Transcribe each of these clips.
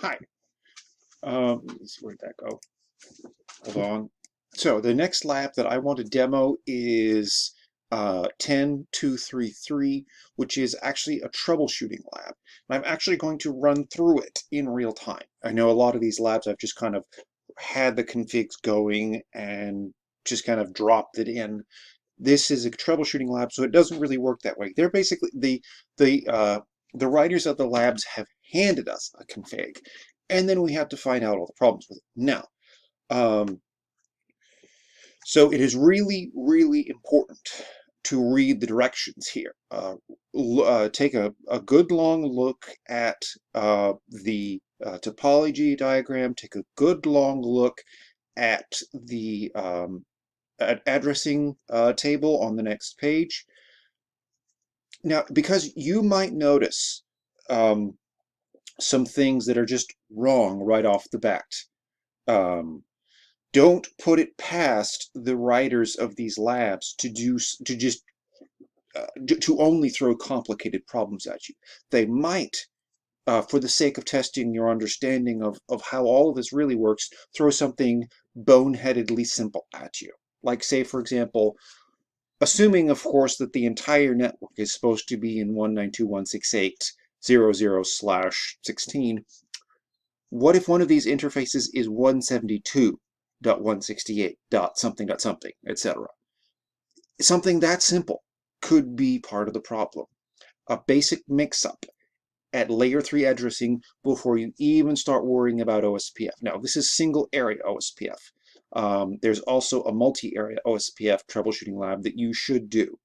Hi. Let's see, where'd that go? Hold on. So the next lab that I want to demo is 10233, which is actually a troubleshooting lab. And I'm actually going to run through it in real time. I know a lot of these labs I've just kind of had the configs going and just kind of dropped it in. This is a troubleshooting lab, so it doesn't really work that way. They're basically the writers of the labs have handed us a config, and then we have to find out all the problems with it. Now, um, so it is really, really important to read the directions here. Take a good long look at the topology diagram. Take a good long look at the addressing table on the next page. Now, because you might notice some things that are just wrong right off the bat. Um, don't put it past the writers of these labs to only throw complicated problems at you. They might, for the sake of testing your understanding of how all of this really works, throw something boneheadedly simple at you. Like, say, for example, assuming, of course, that the entire network is supposed to be in 192.168.00/16, what if one of these interfaces is 172.168.something.something, etc.? Something that simple could be part of the problem. A basic mix-up at layer 3 addressing before you even start worrying about OSPF. Now, this is single area OSPF. There's also a multi-area OSPF troubleshooting lab that you should do.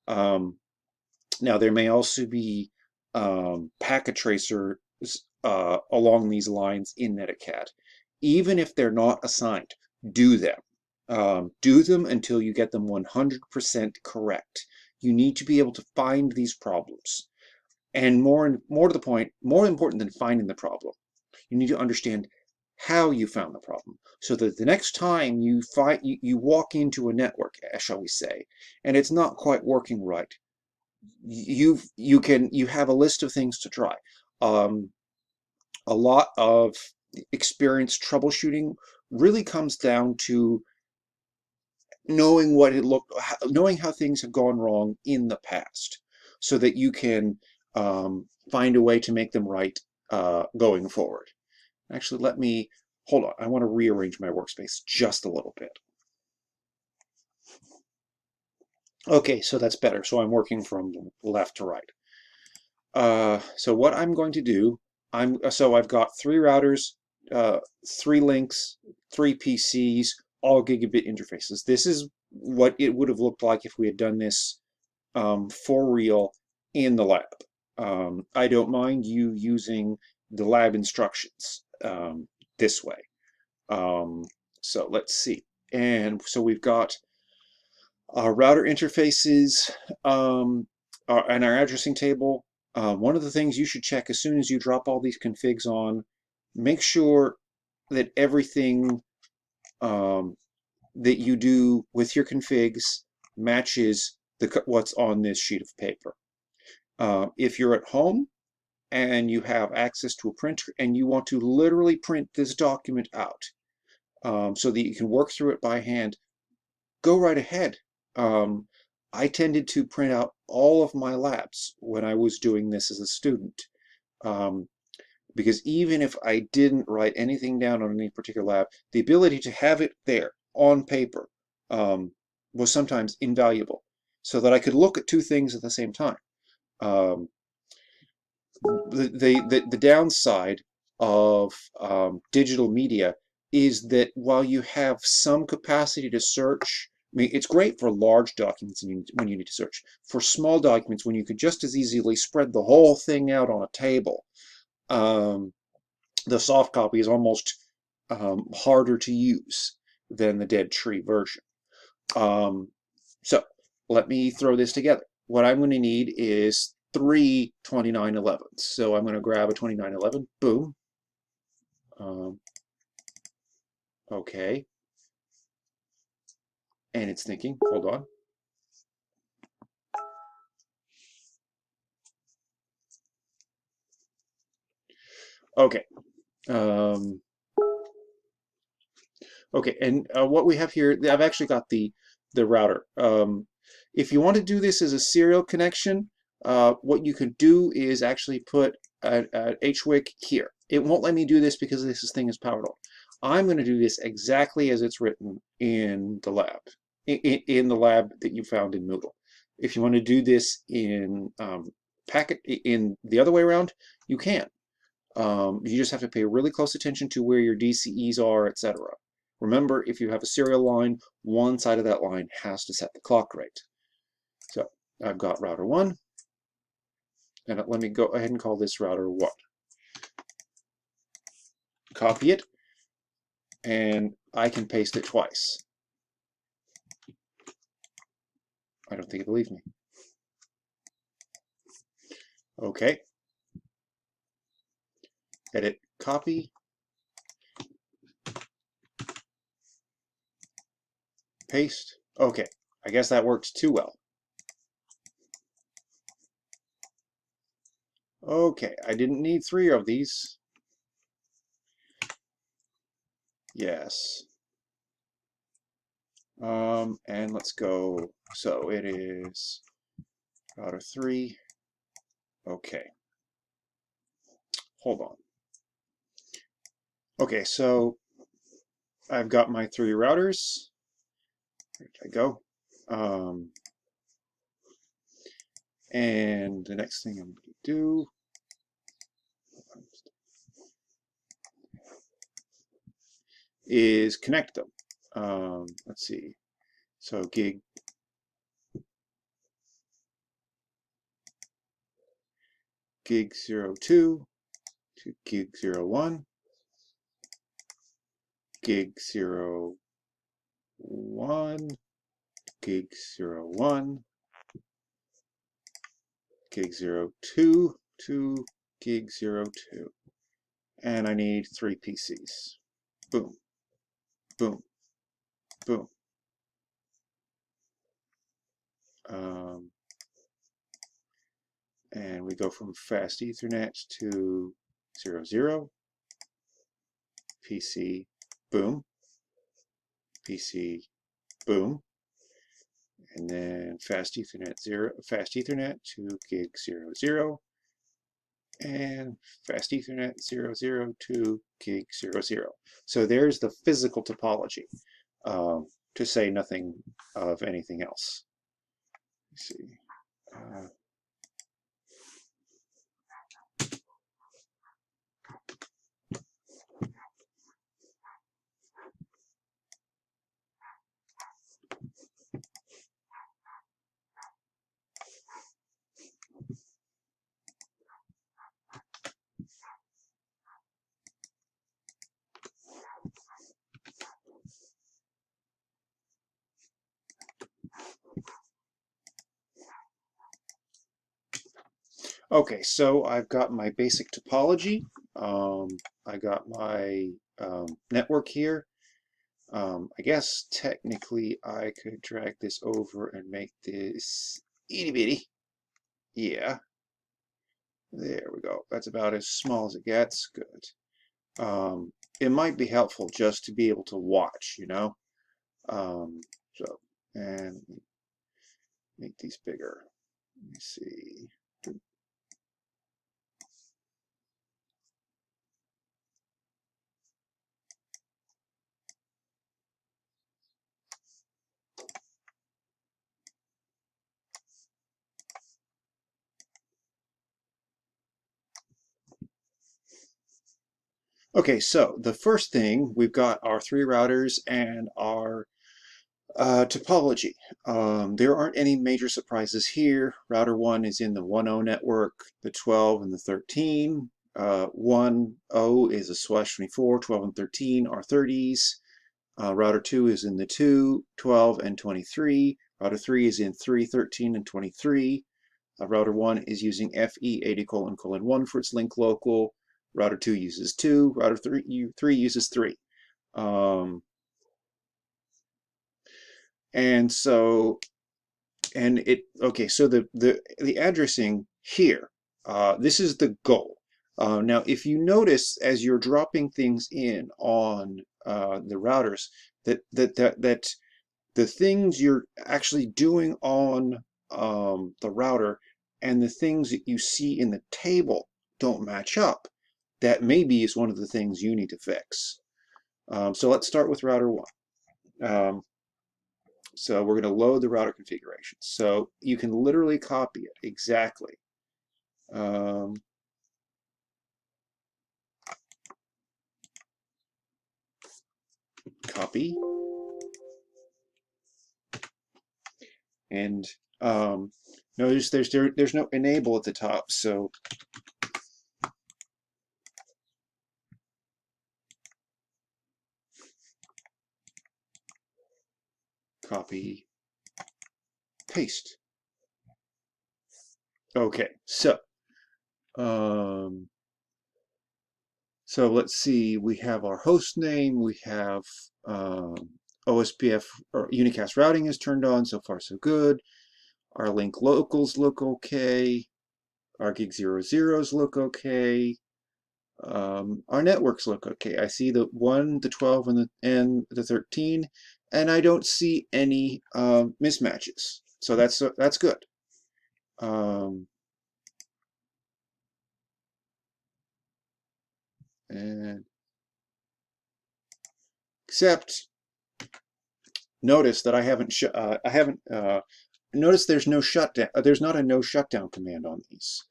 Now, there may also be packet tracers along these lines in Netacad. Even if they're not assigned, do them. Do them until you get them 100% correct. You need to be able to find these problems. And more to the point, more important than finding the problem, you need to understand how you found the problem, so that the next time you walk into a network, shall we say, and it's not quite working right, you have a list of things to try. A lot of experienced troubleshooting really comes down to knowing knowing how things have gone wrong in the past, so that you can find a way to make them right going forward. Actually, hold on. I want to rearrange my workspace just a little bit. Okay, so that's better. So I'm working from left to right. So what I'm going to do, I've got 3 routers, 3 links, 3 PCs, all gigabit interfaces. This is what it would have looked like if we had done this for real in the lab. I don't mind you using the lab instructions this way. So let's see. And so we've got our router interfaces and our addressing table. One of the things you should check as soon as you drop all these configs on, make sure that everything that you do with your configs matches what's on this sheet of paper. If you're at home and you have access to a printer and you want to literally print this document out so that you can work through it by hand, go right ahead. I tended to print out all of my labs when I was doing this as a student, because even if I didn't write anything down on any particular lab, the ability to have it there on paper was sometimes invaluable, so that I could look at 2 things at the same time. The downside of digital media is that while you have some capacity to search, I mean, it's great for large documents when you need to search. For small documents, when you could just as easily spread the whole thing out on a table, the soft copy is almost harder to use than the dead tree version. So let me throw this together. What I'm going to need is 3 2911s. So I'm going to grab a 2911. Boom. Okay. And it's thinking. Hold on. Okay. Um, okay, and what we have here, I've actually got the router. If you want to do this as a serial connection, what you could do is actually put a HWIC here. It won't let me do this because this thing is powered on. I'm going to do this exactly as it's written in the lab, in the lab that you found in Moodle. If you want to do this in in the other way around, you can. You just have to pay really close attention to where your DCEs are, etc. Remember, if you have a serial line, one side of that line has to set the clock rate. So I've got router 1, and let me go ahead and call this router 1. Copy it, and I can paste it twice. I don't think it believes me. Okay. Edit, copy, paste. Okay, I guess that works too well. Okay, I didn't need 3 of these. Yes. And let's go. So it is router 3. Okay. Hold on. Okay, so I've got my 3 routers. Where did I go? And the next thing I'm going to do is connect them. Let's see. So gig 02 to gig 01, gig 01, gig 01, gig 02 to gig 02. And I need 3 PCs. Boom, boom, boom. And we go from fast Ethernet to 00, PC, boom, PC, boom, and then fast Ethernet to gig 00, and fast Ethernet 00 to gig 00. So there's the physical topology, to say nothing of anything else. Let's see. Okay, so I've got my basic topology. I got my network here. I guess technically I could drag this over and make this itty bitty. Yeah, there we go. That's about as small as it gets. Good. It might be helpful just to be able to watch, you know. So, and make these bigger. Let me see. Okay, so the first thing, we've got our 3 routers and our topology. There aren't any major surprises here. Router 1 is in the 1.0 network, the 12 and the 13. 1.0 is a SWASH 24, 12 and 13 are 30s. Router 2 is in the 2, 12 and 23. Router 3 is in 3, 13 and 23. Router 1 is using FE 80::1 for its link local. Router 2 uses 2. Router 3 uses 3. And so, okay, so the addressing here, this is the goal. Now, if you notice as you're dropping things in on the routers, that the things you're actually doing on the router and the things that you see in the table don't match up, that maybe is one of the things you need to fix. So let's start with router 1. So we're going to load the router configuration. So you can literally copy it exactly. Copy. And notice there's no enable at the top, so copy, paste. Okay, so let's see. We have our host name. We have OSPF or unicast routing is turned on. So far, so good. Our link locals look okay. Our gig 00s look okay. Our networks look okay. I see the 1, the 12, and the 13, and I don't see any mismatches. So that's good. And except notice that I haven't notice there's no shutdown. There's not a no shutdown command on these.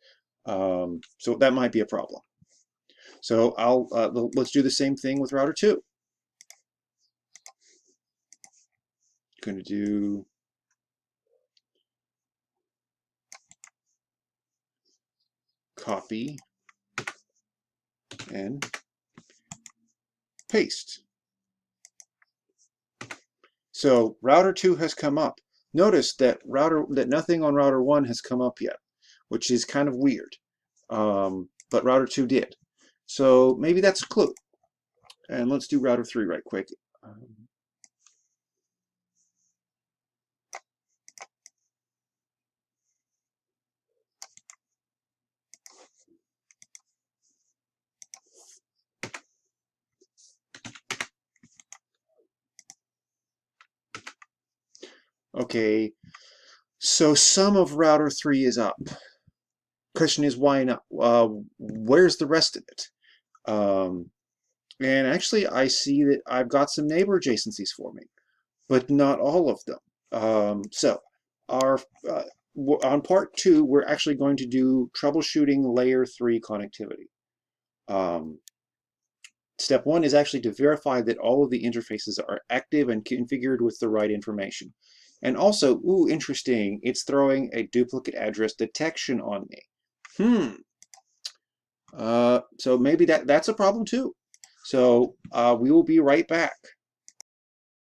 So that might be a problem. So let's do the same thing with router 2. Going to do copy and paste. So router 2 has come up. Notice that nothing on router 1 has come up yet, which is kind of weird. But router 2 did. So maybe that's a clue. And let's do router 3 right quick. Okay, so some of router 3 is up. Question is, why not? Where's the rest of it? And actually, I see that I've got some neighbor adjacencies for me, but not all of them. So our on part 2, we're actually going to do troubleshooting layer 3 connectivity. Step 1 is actually to verify that all of the interfaces are active and configured with the right information. And also, ooh, interesting, it's throwing a duplicate address detection on me. So maybe that's a problem too. So we will be right back.